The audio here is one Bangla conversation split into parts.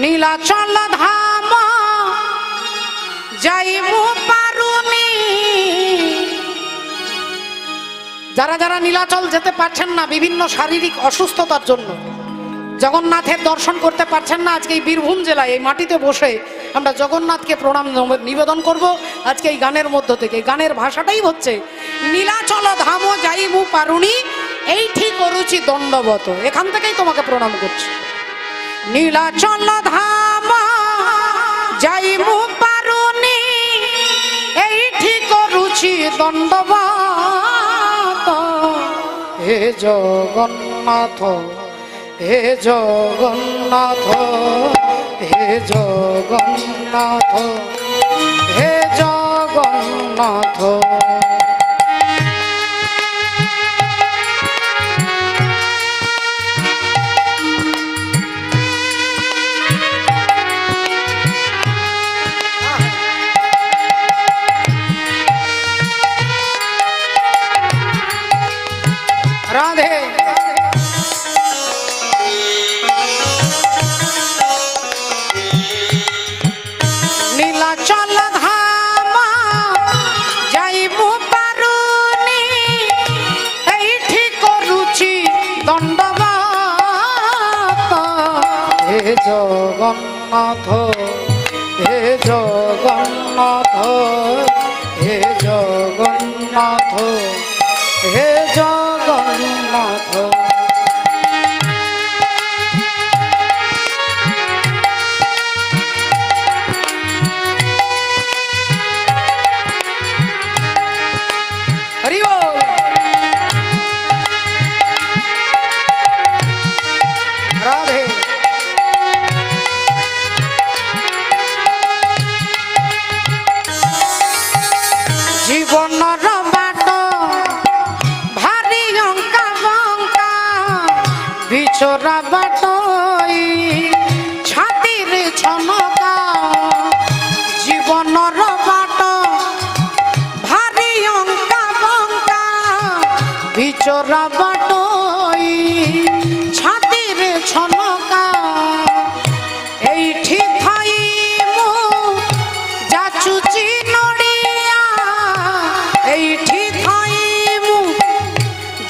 নীলাচল ধাম যাইমু পারুনি। যারা যারা নীলাচল যেতে পারছেন না বিভিন্ন শারীরিক অসুস্থতার জন্য, জগন্নাথের দর্শন করতে পারছেন না, আজকে এই বীরভূম জেলায় এই মাটিতে বসে আমরা জগন্নাথকে প্রণাম নিবেদন করব আজকে এই গানের মধ্য থেকে। গানের ভাষাটাই হচ্ছে নীলাচল ধাম যাইমু পারুনি, এইটি করুচি দণ্ডবত। এখান থেকেই তোমাকে প্রণাম করছি। নীলাচল ধাম যাইমু পারুনি, এইটি করুচি দণ্ডবত। হে জগন্নাথ, হে জগন্নাথ, হে জগন্নাথ, হে জগন্নাথ। রাধে নীলাচল ধাম যাইবু পারুনি, এইটি করুচি দণ্ডবত। হে জগন্নাথ, হে জগন্নাথ, হে জগন্নাথ, হে জগন্নাথ। হরি বল। রাধে জীবনর বাট ভারি অঙ্কা বঙ্কা, বিচরা বাটই ছাতির ছনকা। জীবনর বাট ভারি অঙ্কা বঙ্কা, বিচরা বাটই ছাতির ছনকা। এইটি থাইমু যাচুচি নড়িয়া, এইটি থাইমু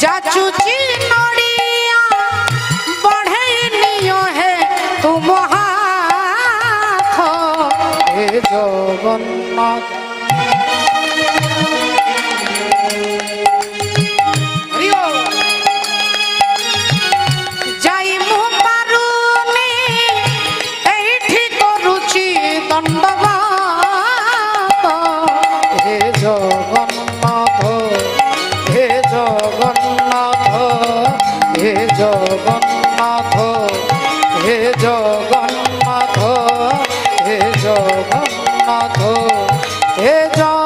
যাচুচি নড়িয়া। বঢ়ে নিও হে তুম হাত, হে জগন্নাথ। যাইমু পারুনি, এইটি করুচি দণ্ডবত। হে জগন্নাথ, হে জগন্নাথ, হে জগন্নাথ, হে জগন্নাথ, হে জগন্নাথ, হে জগন্নাথ।